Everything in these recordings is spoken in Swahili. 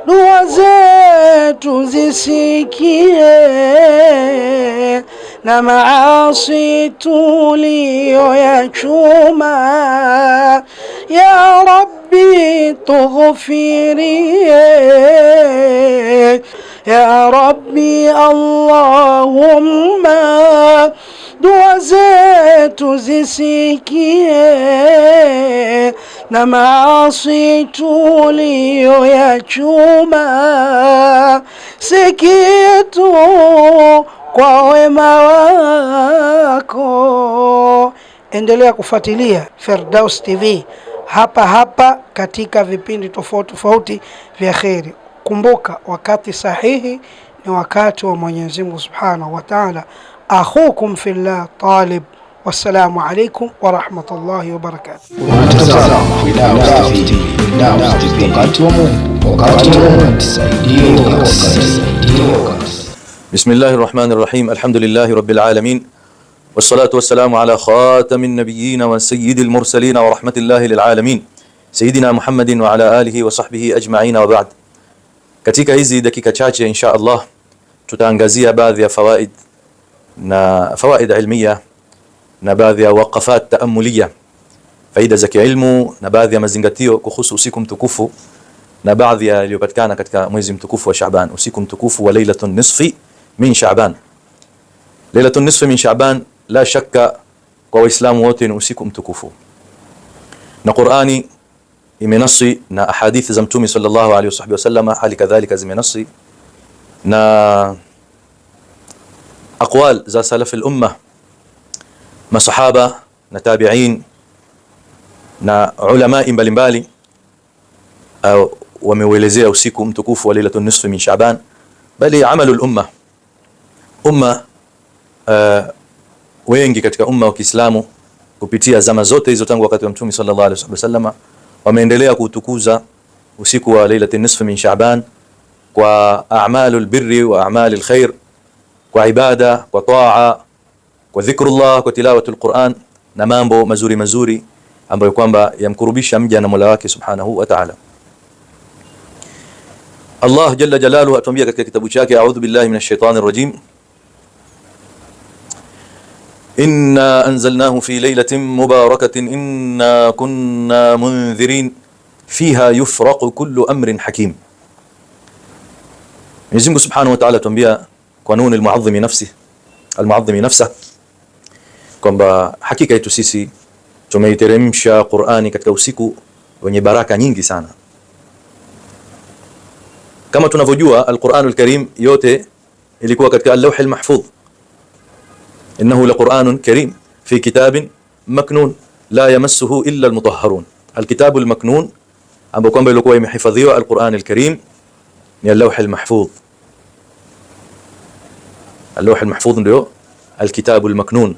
dua zetu zisikie, na maasi tuliyoyachuma. Ya Rabbi tughfirie, ya Rabbi Allahumma, dua zetu zisikie, na maasi tuliyoyachuma. Si kitu kwa wema wako. Endelea kufuatilia Firdaus TV hapa hapa katika vipindi tofauti tofauti vya kheri. Kumbuka, wakati sahihi ni wakati wa Mwenyezi Mungu Subhanahu wa Ta'ala. Akhukum fillah Talib. Wassalamu alaikum wa rahmatullahi wa barakatuh. Bismillahir Rahmanir Rahim. Alhamdulillahi Rabbil Alamin. Wassalatu wassalamu ala khatamin nabiyyin wa sayyidil mursalin wa rahmatillahi lil alamin. Sayyidina Muhammadin wa ala alihi wa sahbihi ajma'in wa ba'd. Katika hizi dakika chache insha Allah tutaangazia baadhi ya fawaid ilmiya na baadhi ya waqafat taamuliya, faida za kiilmu na baadhi ya mazingatio kuhusu usiku mtukufu na baadhi ya yaliyopatikana katika mwezi mtukufu wa Shaaban, usiku mtukufu wa Lailatun Nisfi min Shaaban. Lailatun Nisfi min Shaaban la shakka kwa Waislamu wote ni usiku mtukufu, na Qur'ani imenasi na ahadithi za Mtume sallallahu alayhi wasallam hali kadhalika zimenasi na aqwal za salaf al-umma, masahaba na tabi'in na ulama mbalimbali wameuelezea usiku mtukufu wa Lailatun Nisfi min Shaaban, bali amalu al-umma wengi katika umma wa Kiislamu kupitia zama zote hizo tangu wakati wa Mtume sallallahu alayhi wasallam wameendelea kutukuza usiku wa Lailatun Nisfi min Shaaban kwa a'malul birri wa a'malil khair, kwa ibada, kwa taa, kwa dhikrullah, kwa tilawatul Qur'an na mambo mazuri mazuri ambayo kwamba yamkurubisha mja na Mola wake Subhanahu wa Ta'ala. Allah jalla jalaluhu atuambia katika kitabu chake, a'udhu billahi minash shaitanir rajim, inna anzalnahu fi laylatin mubarakatin inna kunna mundhirin fiha yufraqu kullu amrin hakim. Mwenyezi Mungu Subhanahu wa Ta'ala atuambia kwa nuni al-mu'azzimi nafsa kwamba hakika yetu sisi tumeiteremsha Qur'ani katika usiku wenye baraka nyingi sana. Kama tunavyojua al-Qur'anul Karim yote ilikuwa katika al-Lawh al-Mahfuz, innahu laqur'anun karim fi kitabin maknun la yamassuhu illa al-mutahharun. Al-kitab al-maknun ambao kwamba ilikuwa imehifadhiwa al-Qur'an al-Karim ni al-Lawh al-Mahfuz. Al-Lawh al-Mahfuz ndio al-kitab al-maknun.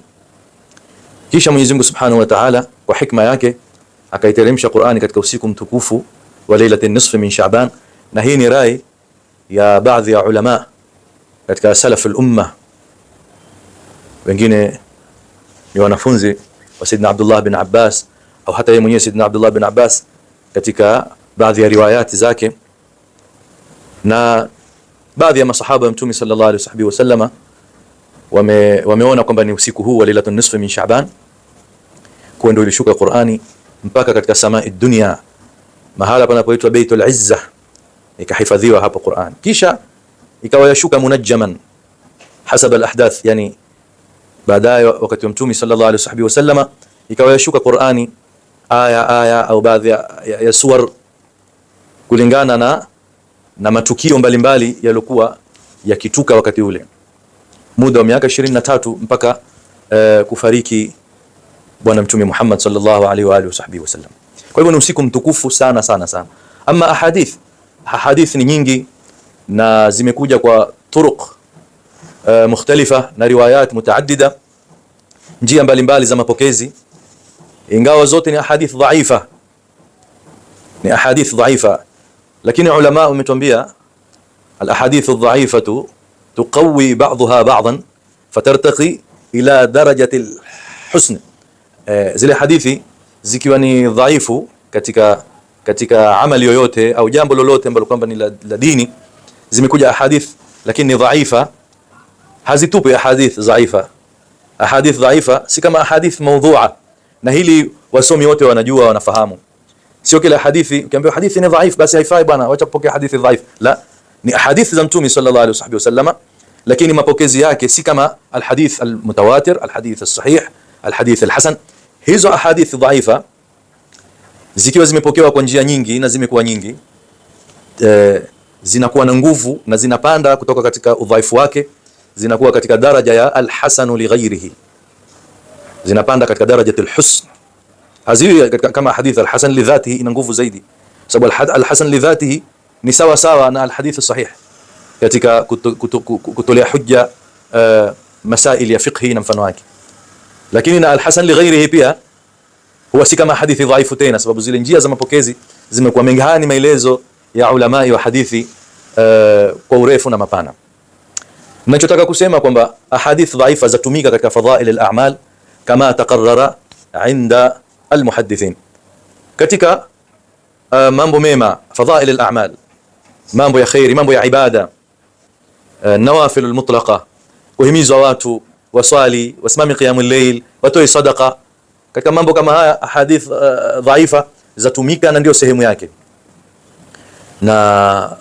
Kisha Mwenyezi Mungu Subhanahu wa Ta'ala kwa hikma yake akaiteremsha Qur'ani katika usiku mtukufu wa Lailatul Nisfi min Shaaban, na hii ni rai ya baadhi ya ulama katika salaf al-umma, wengine ni wanafunzi wa Sayyidina Abdullah bin Abbas au hata yeye mwenyewe Sayyidina Abdullah bin Abbas katika baadhi ya riwayati zake, na baadhi ya masahaba wa Mtume sallallahu alayhi wasallam wameona kwamba ni usiku huu wa Lailatul Nisfi min Shaaban kwa ndio ilishuka Qur'ani mpaka katika samai dunia, mahala panapoitwa Baitul Izza, ikahifadhiwa hapo Qur'an. Kisha ikawa yashuka munajjaman hasab al-ahdath, yani baadaye wakati wa Mtume sallallahu alayhi wasallam ikawa yashuka Qur'ani aya au baadhi ya suwar kulingana na matukio mbalimbali yaliokuwa yakituka wakati ule, muda wa miaka 23 mpaka kufariki bwana Mtume Muhammad sallallahu alaihi wa alihi wasallam. Kwa hivyo ni usiku mtukufu sana sana sana. Ama ahadith ni nyingi na zimekuja kwa turuq mukhtalifa na riwayat mutaaddida, njia mbalimbali za mapokezi, ingawa zote ni ahadith dhaifa, lakini ulama wametuambia al-ahadith adh-dhaifatu tuqawi ba'daha ba'dan fatartaqi ila darajati al-husn. Zile hadithi zikiwa ni dhaifu katika katika amali yoyote au jambo lolote ambalo kwamba ni la dini, zimekuja ahadith lakini ni dhaifa, hazitupi ahadith dhaifa. Ahadith dhaifa si kama ahadith mawdhu'a, na hili wasomi wote wanajua, wanafahamu. Sio kila hadithi ukiambiwa hadithi ni dhaif basi haifai bwana, wacha kupokea hadithi dhaif. La, ni ahadith za Mtume sallallahu alaihi wasallam, lakini mapokezi yake si kama alhadith almutawatir, alhadith alsahih, alhadith alhasan. Hizo ahadith dhaifa zikiwa zimepokewa kwa njia nyingi na zimekuwa nyingi, zinakuwa na nguvu na zinapanda kutoka katika udhaifu wake, zinakuwa katika daraja ya alhasanu li ghairihi, zinapanda katika daraja alhusn. Haziwi kama hadith alhasan li dhatihi, ina nguvu zaidi, sababu alhasan li dhatihi ni sawa sawa na alhadith sahih katika kutolea hujja masail ya fiqhi na mfano wake. Lakini na alhasan li ghairihi pia huwa si kama hadithi dhaifu tena, sababu zile njia za mapokezi zimekuwa mengi. Haya ni maelezo ya ulamai wa hadithi kwa urefu na mapana. Ninachotaka kusema kwamba ahadith dhaifa zatumika katika fadhail al-a'mal kama taqarrara inda al-muhaddithin, katika mambo mema, fadhail al-a'mal, mambo ya khairi, mambo ya ibada, nawafil al-mutlaqa, kuhimizwa watu waswali, wasimami qiyamul layl, watoe sadaqa. Katika mambo kama haya ahadith dhaifa zatumika na ndio sehemu yake. Na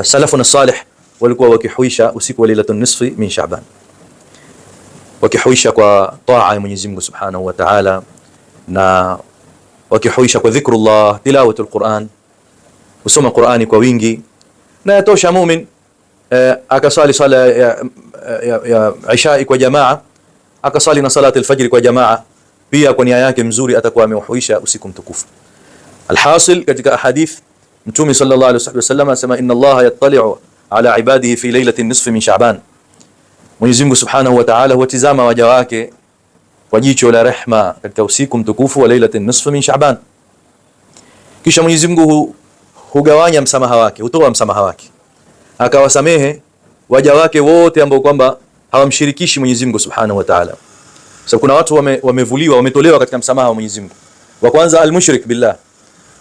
salafuna salih walikuwa wakihuisha usiku wa lailatul nisfi min Sha'ban, wakihuisha kwa taa ya Mwenyezi Mungu Subhanahu wa Ta'ala, na wakihuisha kwa dhikrullah, tilawatul Qur'an, kusoma Qur'ani kwa wingi. Na yatosha muumini akasali sala ya isha kwa jamaa, akasali na salati al-fajr kwa jamaa pia, kwa nia yake mzuri atakuwa amehuisha usiku mtukufu. Alhasil, katika ahadith Mtume sallallahu alaihi wasallam asema inna Allah yattali'u ala ibadihi fi lailatin nisfi min Sha'ban, Mwenyezi Mungu Subhanahu wa Ta'ala huwatizama waja wake kwa jicho la rehma katika usiku mtukufu wa lailatin nisfi min Sha'ban. Kisha Mwenyezi Mungu hugawanya msamaha wake, hutoa msamaha wake, akawasamehe waja wake wote ambao kwamba hawamshirikishi Mwenyezi Mungu Subhanahu wa Ta'ala. So kuna watu wamevuliwa, wametolewa katika msamaha wa Mwenyezi Mungu. Wa kwanza almushrik billah,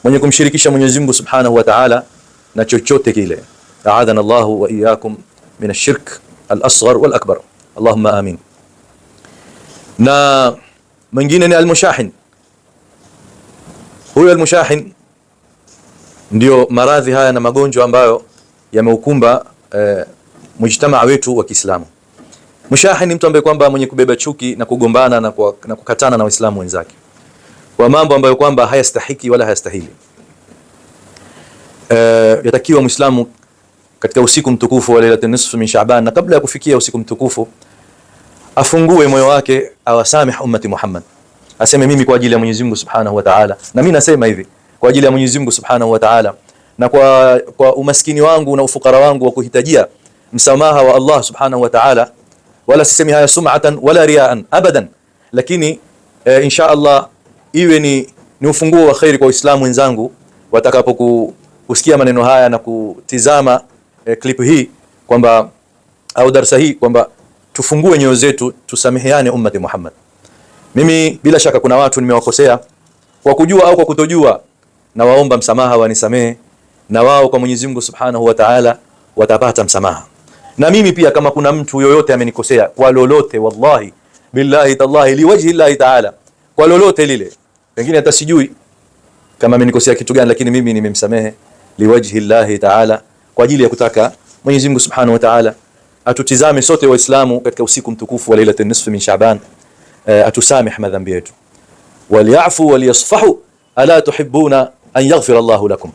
mwenye kumshirikisha Mwenyezi Mungu Subhanahu wa Ta'ala na chochote kile. A'adana Allahu wa iyyakum min ash-shirk al-asghar wal-akbar, Allahumma amin. Na mwingine ni almushahin. Huyo almushahin ndio maradhi haya na magonjwa ambayo yameukumba mujtamaa wetu wa Kiislamu. Mushahin ni mtu ambaye kwamba mwenye kubeba chuki na kugombana na kukatana na Waislamu wenzake kwa mambo ambayo kwamba hayastahiki wala hayastahili. Yatakiwa Muislamu katika usiku mtukufu wa lailatul nisfi min Sha'ban, na kabla ya kufikia usiku mtukufu, afungue moyo wake, awasamih ummati Muhammad, aseme mimi kwa ajili ya Mwenyezi Mungu Subhanahu wa Ta'ala, na mimi nasema hivi kwa ajili ya Mwenyezi Mungu Subhanahu wa Ta'ala, na kwa umaskini wangu na ufukara wangu wa kuhitajia msamaha wa Allah Subhanahu wa Ta'ala, wala sisemi haya sum'atan wala ria'an abadan, lakini insha Allah iwe ni ufunguo wa khairi kwa Waislamu wenzangu watakapokusikia maneno haya na kutizama clip hii, kwamba au darasa hii, kwamba tufungue nyoyo zetu, tusameheane ummati Muhammad. Mimi bila shaka kuna watu nimewakosea kwa kujua au kwa kutojua, na waomba msamaha, wanisamehe, na wao kwa Mwenyezi Mungu Subhanahu wa Ta'ala watapata msamaha. Na mimi pia kama kuna mtu yoyote amenikosea kwa lolote, wallahi billahi tallahi liwajhi Allah Ta'ala, kwa lolote lile, pengine hata sijui kama amenikosea kitu gani, lakini mimi nimemsamehe liwajhi Allah Ta'ala, kwa ajili ya kutaka Mwenyezi Mungu Subhanahu wa Ta'ala atutizame sote Waislamu katika usiku mtukufu wa lailatul nisfi min Sha'ban, atusamih madhambi yetu. Waliafu waliyasfahu ala tuhibbuna an yaghfira Allahu lakum,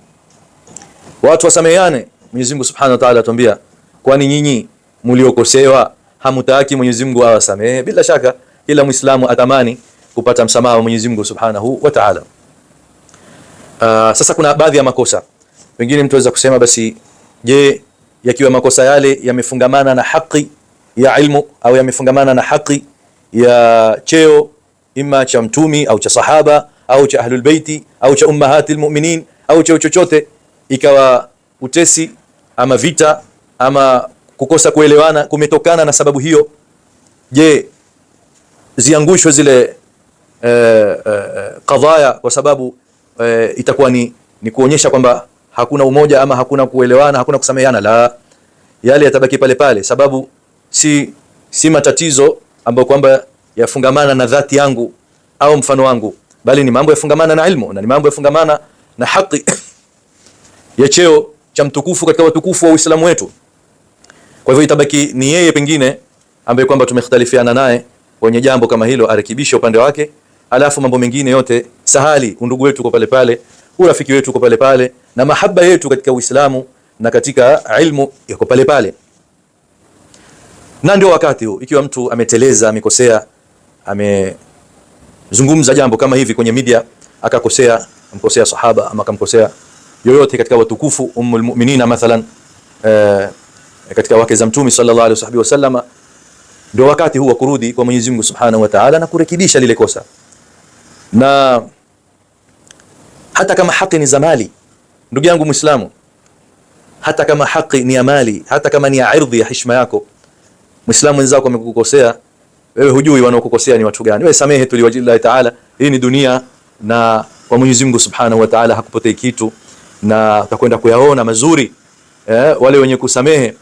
watu wasameheane. Mwenyezi Mungu Subhanahu wa Ta'ala atuambia, kwani nyinyi mliokosewa hamutaki Mwenyezi Mungu awasamehe? Bila shaka kila Muislamu atamani kupata msamaha wa Mwenyezi Mungu Subhanahu wa Ta'ala. Sasa kuna baadhi ya makosa, pengine mtu aweza kusema basi, je, yakiwa makosa yale yamefungamana na haki ya ilmu au yamefungamana na haki ya cheo, ima cha mtumi au cha sahaba au cha ahlul baiti au cha ummahatil mu'minin au cha chochote, ikawa utesi ama vita ama kukosa kuelewana kumetokana na sababu hiyo, je, ziangushwe zile kadhaya kwa sababu itakuwa ni kuonyesha kwamba hakuna umoja ama hakuna kuelewana, hakuna kusameheana. La, yale yatabaki pale pale, sababu si matatizo ambayo kwamba yafungamana na dhati yangu au mfano wangu, bali ni mambo yafungamana na ilmu na ni mambo yafungamana na haki ya cheo cha mtukufu katika watukufu wa Uislamu wetu. Kwa hivyo itabaki ni yeye pengine ambaye kwamba tumekhtalifiana naye kwenye jambo kama hilo arekebishe upande wake, alafu mambo mengine yote sahali, undugu wetu uko pale pale, urafiki wetu uko pale pale, na mahaba yetu katika Uislamu na katika ilmu yako pale pale. Na ndio wakati huu, ikiwa mtu ameteleza, amekosea, amezungumza jambo kama hivi kwenye media, akakosea, amkosea sahaba ama akamkosea yoyote katika watukufu, ummul mu'minina mathalan, katika wake za Mtume sallallahu alaihi wasallam, ndio wakati huu wa kurudi kwa Mwenyezi Mungu Subhanahu wa Ta'ala na kurekebisha lile kosa. Na hata kama haki ni za mali, ndugu yangu Muislamu, hata kama haki ni ya mali, hata kama ni ya ardhi, ya heshima yako, Muislamu wenzako wamekukosea, wewe hujui wanaokukosea ni watu gani. Wewe samehe tu liwajillahi Ta'ala. Hii ni dunia, na kwa Mwenyezi Mungu Subhanahu wa Ta'ala hakupotei kitu, na utakwenda kuyaona mazuri wale wenye kusamehe.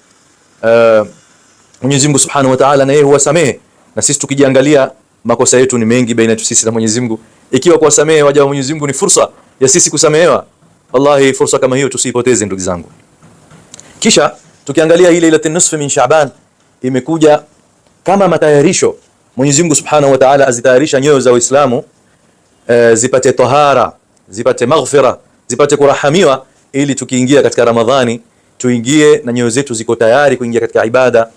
Mwenyezi Mungu Subhanahu wa Ta'ala na yeye huwasamehe, na sisi tukijiangalia makosa yetu ni mengi baina yetu sisi na Mwenyezi Mungu. Ikiwa kuwasamehe waja wa Mwenyezi Mungu ni fursa ya sisi kusamehewa, wallahi fursa kama hiyo tusipoteze ndugu zangu. Kisha tukiangalia ile Lailatul Nisfi min Sha'ban imekuja kama matayarisho. Mwenyezi Mungu Subhanahu wa Ta'ala azitayarisha nyoyo za Waislamu zipate tahara, zipate maghfira, zipate kurahamiwa, ili tukiingia katika Ramadhani tuingie na nyoyo zetu ziko tayari kuingia katika ibada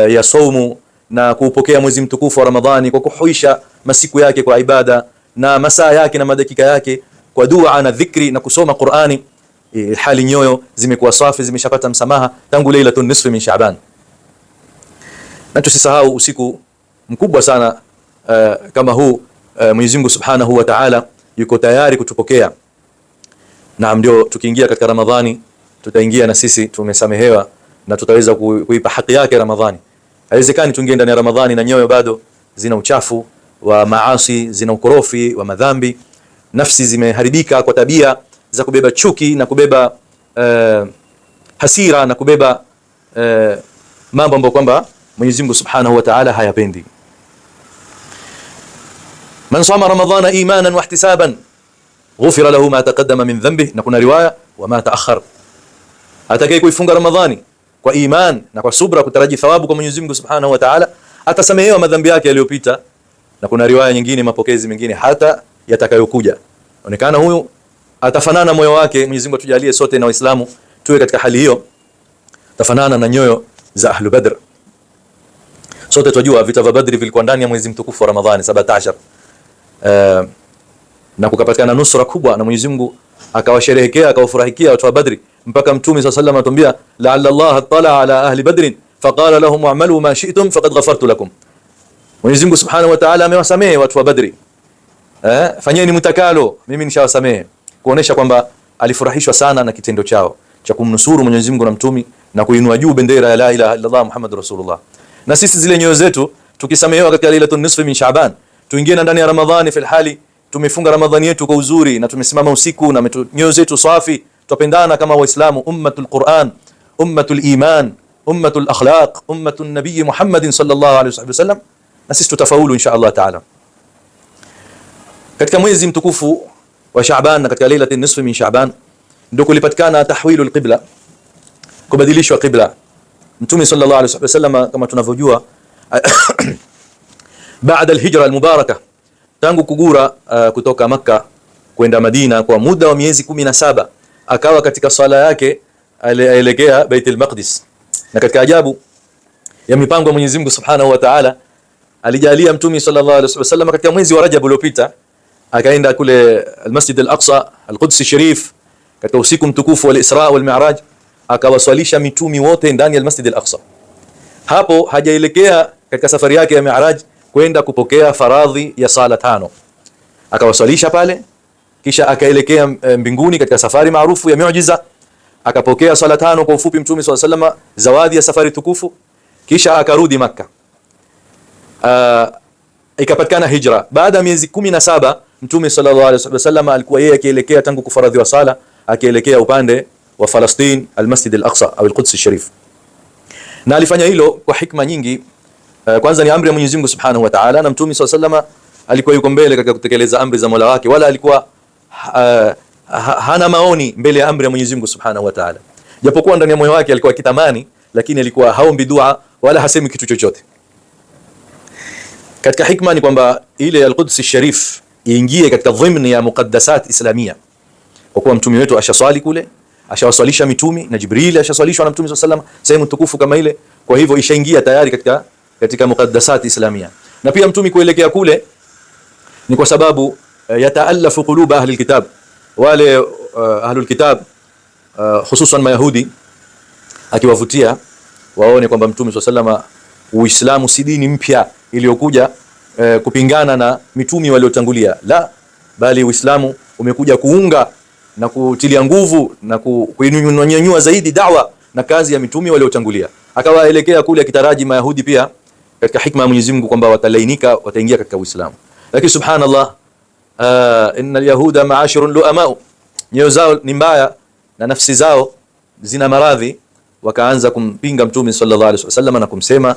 ya saumu na kuupokea mwezi mtukufu wa Ramadhani kwa kuhuisha masiku yake kwa ibada na masaa yake na madakika yake kwa dua na dhikri na kusoma Qur'ani. Hali nyoyo zimekuwa safi, zimeshapata msamaha tangu Lailatul Nisfi min Sha'ban. Na tusisahau usiku mkubwa sana kama huu, Mwenyezi Mungu Subhanahu wa Ta'ala yuko tayari kutupokea. Na ndio tukiingia katika Ramadhani tutaingia na sisi tumesamehewa na tutaweza kuipa haki yake Ramadhani. Haiwezekani tuingie ndani ya Ramadhani na nyoyo bado zina uchafu wa maasi, zina ukorofi wa madhambi, nafsi zimeharibika kwa tabia za kubeba chuki na kubeba hasira na kubeba mambo ambayo kwamba Mwenyezi Mungu Subhanahu wa Ta'ala hayapendi. Man sama Ramadhana imanan wa ihtisaban ghufira lahu ma taqaddama min dhanbihi, na kuna riwaya wa ma ta'akhkhar. Atakaye kuifunga Ramadhani kwa iman na kwa subra kutaraji thawabu kwa Mwenyezi Mungu Subhanahu wa Ta'ala, atasamehewa madhambi yake yaliyopita, na kuna riwaya nyingine, mapokezi mengine hata yatakayokuja. Onekana huyu atafanana moyo wake. Mwenyezi Mungu atujalie sote na Waislamu tuwe katika hali hiyo, tafanana na nyoyo za Ahlu Badr. Sote tunajua vita vya Badri vilikuwa ndani ya mwezi mtukufu wa Ramadhani 17, na kukapatikana nusra kubwa, na Mwenyezi Mungu akawasherehekea akawafurahikia watu wa Badri, mpaka Mtume sallallahu alayhi wasallam atuambia la'alla Allah attala ala ahli Badr faqala lahum a'malu ma shi'tum faqad ghafartu lakum. Mwenyezi Mungu Subhanahu wa Ta'ala amewasamehe watu wa Badri, fanyeni mtakalo, mimi nishawasamehe, kuonesha kwamba alifurahishwa sana na kitendo chao cha kumnusuru Mwenyezi Mungu na Mtume na kuinua juu bendera ya la ilaha illa Allah Muhammadur Rasulullah. Na sisi zile nyoyo zetu tukisamehewa katika Lailatul Nisfi min Sha'ban, tuingie ndani ya Ramadhani fil hali tumefunga Ramadhani yetu kwa uzuri na tumesimama usiku na nyoyo zetu safi, tupendana kama Waislamu, ummatul Qur'an, ummatul iman, ummatul akhlaq, ummatun nabiy Muhammadin sallallahu alayhi wasallam, na sisi tutafaulu insha Allah Ta'ala. Katika mwezi mtukufu wa Sha'ban na katika Lailatul Nisfi min Sha'ban ndio kulipatikana tahwilul qibla, kubadilishwa qibla. Mtume sallallahu alayhi wasallam kama tunavyojua baada al-hijra al-mubarakah, tangu kugura kutoka Makka kwenda Madina kwa muda wa miezi 17, akawa katika sala yake aelekea Baitul Maqdis. Na katika ajabu ya mipango ya Mwenyezi Mungu Subhanahu wa Ta'ala, alijalia Mtume sallallahu alayhi wasallam katika mwezi wa Rajab uliopita akaenda kule al-Masjid al-Aqsa al-Quds Sharif katika usiku mtukufu wa al-Isra wal Mi'raj, akawaswalisha mitumi wote ndani ya al-Masjid al-Aqsa. Hapo hajaelekea katika safari yake ya Mi'raj kwenda kupokea faradhi ya sala 5, akawaswalisha pale, kisha akaelekea mbinguni katika safari maarufu ya miujiza, akapokea sala 5 kwa ufupi Mtume sallallahu alayhi wasallam, zawadi ya safari tukufu, kisha akarudi Makka. Ikapatikana hijra baada ya miezi 17. Mtume sallallahu alayhi wasallam alikuwa yeye akielekea tangu kufaradhiwa sala, akielekea upande wa Palestina, al-Masjid al-Aqsa au al-Quds al-Sharif. Na alifanya hilo kwa hikma nyingi. Kwanza ni amri ya Mwenyezi Mungu Subhanahu wa Ta'ala, na Mtume SAW alikuwa yuko mbele katika kutekeleza amri za Mola wake, wala alikuwa hana maoni mbele ya amri ya Mwenyezi Mungu Subhanahu wa Ta'ala. Japokuwa ndani ya moyo wake alikuwa akitamani, lakini alikuwa haombi dua wala hasemi kitu chochote. Katika hikma ni kwamba ile al-Quds al-Sharif iingie katika dhimni ya muqaddasat islamia, kwa kuwa mtume wetu ashaswali kule, ashawaswalisha mitume na Jibril ashaswalishwa na Mtume SAW sehemu tukufu kama ile. Kwa hivyo ishaingia tayari katika muqaddasat islamia. Na pia mtume kuelekea kule ni kwa sababu yataallafu qulub ahli alkitab, wale ahlul kitab hususan Mayahudi, akiwavutia waone kwamba Mtume SAW Uislamu si dini mpya iliyokuja kupingana na mitume waliotangulia, la, bali Uislamu umekuja kuunga na kutilia nguvu na kuinyanyua zaidi da'wa na kazi ya mitume waliotangulia. Akawaelekea kule akitaraji Mayahudi pia katika hikma ya Mwenyezi Mungu kwamba watalainika, wataingia katika Uislamu. Lakini subhanallah, innal yahuda ma'ashirun lu'ama, nyoyo zao ni mbaya na nafsi zao zina maradhi. Wakaanza kumpinga Mtume sallallahu alaihi wasallam na kumsema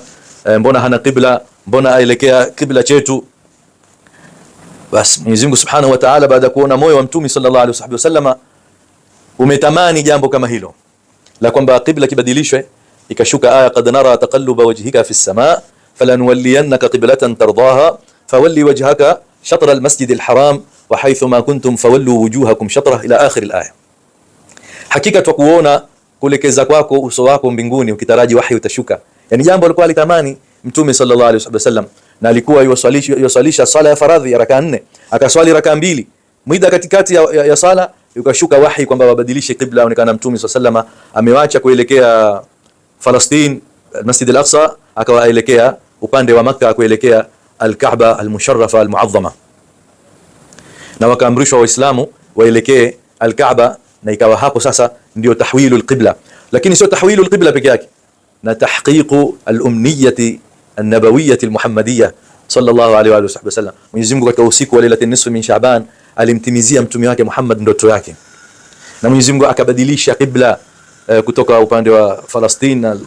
mbona hana qibla, mbona aelekea qibla chetu. Bas Mwenyezi Mungu Subhanahu wa Ta'ala baada kuona moyo wa Mtume sallallahu alaihi wasallam umetamani jambo kama hilo la kwamba qibla kibadilishwe, ikashuka aya qad nara taqalluba wajhika fi as-samaa falanuwalliyannaka qiblatan tardaha fawalli wajhaka shatra al-masjid al-haram wa haythuma kuntum fawallu wujuhakum shatrah ila akhir al-aya. Hakika tukuona kulekeza kwako uso wako mbinguni ukitaraji wahi utashuka. Yani jambo alikuwa alitamani Mtume sallallahu alaihi wasallam, na alikuwa yuwaswalisha sala ya faradhi ya rakaa 4, akaswali rakaa 2, muda katikati ya sala ukashuka wahi kwamba wabadilishe qibla. Aonekana Mtume sallallahu alaihi wasallam amewacha kuelekea Palestina, Masjid al-Aqsa, akawaelekea upande wa Makkah, kuelekea al-Kaaba al-Musharrafa al-Muazzama, na wakaamrishwa Waislamu waelekee al-Kaaba, na ikawa hapo sasa ndio tahwilu al-qibla. Lakini sio tahwilu al-qibla peke yake, na tahqiqu al-umniyati an-nabawiyyati al-muhammadiyya sallallahu alaihi wa sallam. Mwenyezi Mungu katika usiku wa lailatul nisfi min Shaaban alimtimizia mtume wake Muhammad ndoto yake, na Mwenyezi Mungu akabadilisha qibla kutoka upande wa Palestina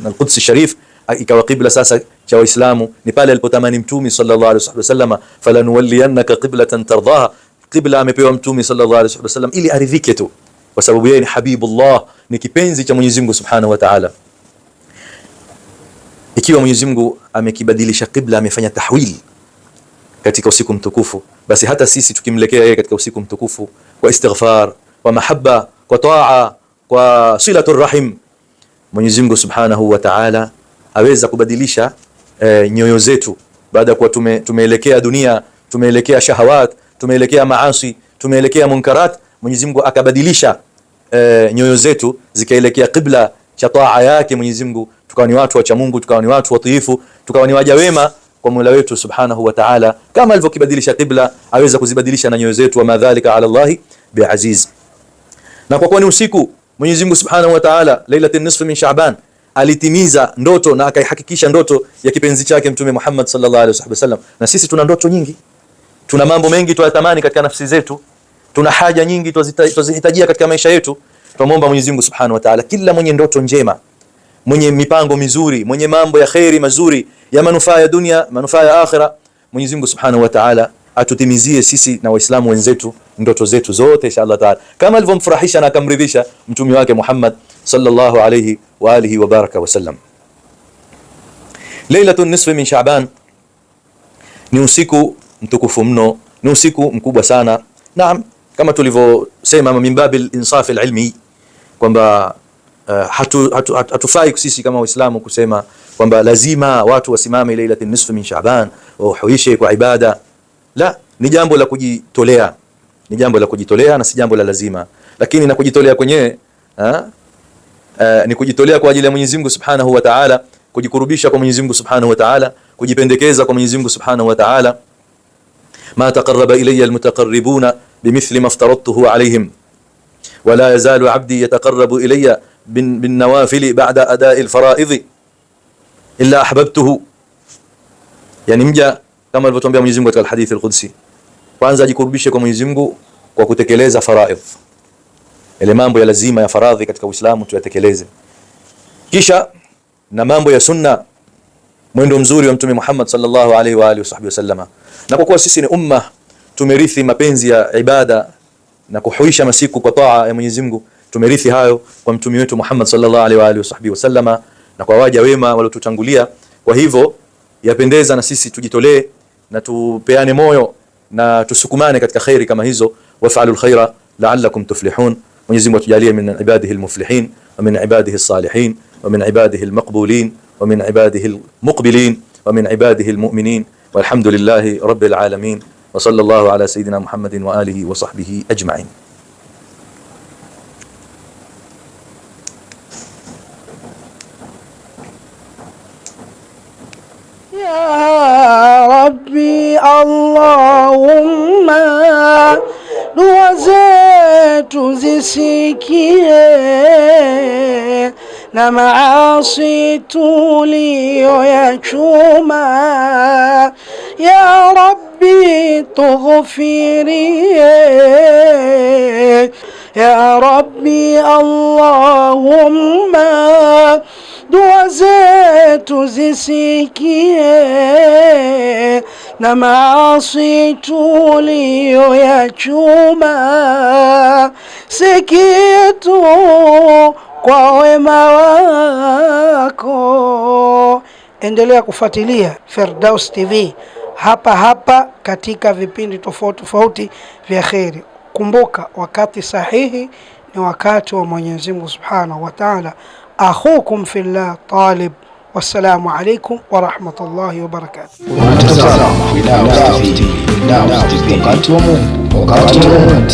na al-Quds al-Sharif, ikawa qibla sasa cha Waislamu ni pale alipotamani Mtume sallallahu alaihi wasallam, falanuwalliyannaka qiblatan tardaha. Qibla amepewa Mtume sallallahu alaihi wasallam ili aridhike tu, kwa sababu yeye ni habibullah, ni kipenzi cha Mwenyezi Mungu Subhanahu wa Ta'ala. Ikiwa Mwenyezi Mungu amekibadilisha qibla, amefanya tahwil katika usiku mtukufu, basi hata sisi tukimlekea yeye katika usiku mtukufu kwa istighfar, kwa mahabba, kwa taa, kwa silatul rahim, Mwenyezi Mungu Subhanahu wa Ta'ala aweza kubadilisha nyoyo zetu. Baada ya kuwa tumeelekea dunia, tumeelekea shahawat, tumeelekea maasi, tumeelekea munkarat, Mwenyezi Mungu akabadilisha nyoyo zetu zikaelekea qibla cha taa yake Mwenyezi Mungu, tukawa ni watu wa Mungu, tukawa ni watu watiifu, tukawa ni waja wema kwa Mola wetu Subhanahu wa Ta'ala. Kama alivyokibadilisha qibla, aweza kuzibadilisha na nyoyo zetu, wa madhalika ala Allahi biaziz. Na kwa kuwa ni usiku, Mwenyezi Mungu Subhanahu wa Ta'ala lailatul nisfi min Shaaban alitimiza ndoto na akaihakikisha ndoto ya kipenzi chake Mtume Muhammad sallallahu alaihi wasallam. Na sisi tuna ndoto nyingi, tuna mambo mengi tunatamani katika nafsi zetu, tuna haja nyingi tunazihitajia katika maisha yetu. Tunaomba Mwenyezi Mungu Subhanahu wa Ta'ala, kila mwenye ndoto njema, mwenye mipango mizuri, mwenye mambo ya khairi mazuri ya manufaa ya dunia, manufaa ya akhira, Mwenyezi Mungu Subhanahu wa Ta'ala atutimizie sisi na Waislamu wenzetu ndoto zetu zote inshallah Ta'ala, kama alivyomfurahisha na akamridhisha mtume wake Muhammad sallallahu alayhi wa alihi wa baraka wasallam. Lailatul nisfi min Shaaban ni usiku mtukufu mno, ni usiku mkubwa sana. Naam, kama tulivyosema min babil insaf alilmi kwamba hatufai sisi kama Waislamu kusema kwamba lazima watu wasimame lailatul nisfi min Shaaban wahuishe kwa ibada. La, ni jambo la kujitolea, ni jambo la kujitolea na si jambo la lazima. Lakini na kujitolea kwenyewe ni kujitolea kwa ajili ya Mwenyezi Mungu Subhanahu wa Ta'ala, kujikurubisha kwa Mwenyezi Mungu Subhanahu wa Ta'ala, kujipendekeza kwa Mwenyezi Mungu Subhanahu wa Ta'ala. Ma taqarraba ilayya almutaqarribuna bimithli ma aftaradtuhu alayhim wa la yazalu 'abdi yataqarrabu ilayya bin nawafil ba'da ada'i alfara'id illa ahbabtuhu. Yani mja kama alivyotuambia Mwenyezi Mungu katika hadithi al-Qudsi, kwanza ajikurubishe kwa Mwenyezi Mungu kwa kutekeleza faraidh. yale mambo ya lazima ya faradhi katika Uislamu tuyatekeleze. Kisha na mambo ya sunna, mwendo mzuri wa Mtume Muhammad sallallahu alaihi wa alihi wasallama. Na kwa kuwa sisi ni umma tumerithi mapenzi ya ibada na kuhuisha masiku kwa taa ya Mwenyezi Mungu, tumerithi hayo kwa Mtume wetu Muhammad sallallahu alaihi wa alihi wasallama na kwa waja wema waliotutangulia. Kwa hivyo yapendeza na sisi tujitolee na tupeane moyo na tusukumane katika khairi kama hizo. Waf'alul khaira la'allakum tuflihun. Mwenyezi Mungu atujalie min ibadihi almuflihin wa min ibadihi as-salihin wa min ibadihi almaqbulin wa min ibadihi almuqbilin wa min ibadihi almu'minin walhamdulillahi rabbil alamin wa sallallahu ala sayidina Muhammadin wa alihi wa sahbihi ajma'in. Ya Rabbi Allahumma, dua zetu zisikie na maasi tuliyoyachuma. Ya Rabbi tughfirie. Ya Rabbi Allahumma, dua zetu zisikie na maasi tuliyoyachuma. Sikia tu kwa wema wako. Endelea kufuatilia Firdaus TV hapa hapa katika vipindi tofauti tofauti vya kheri. Kumbuka, wakati sahihi ni wakati wa Mwenyezi Mungu Subhanahu wa Ta'ala. Akhukum fillah Talib. Wassalamu alaikum wa rahmatullahi wa barakatuh. Wakati wa Mungu, wakati wa Mungu,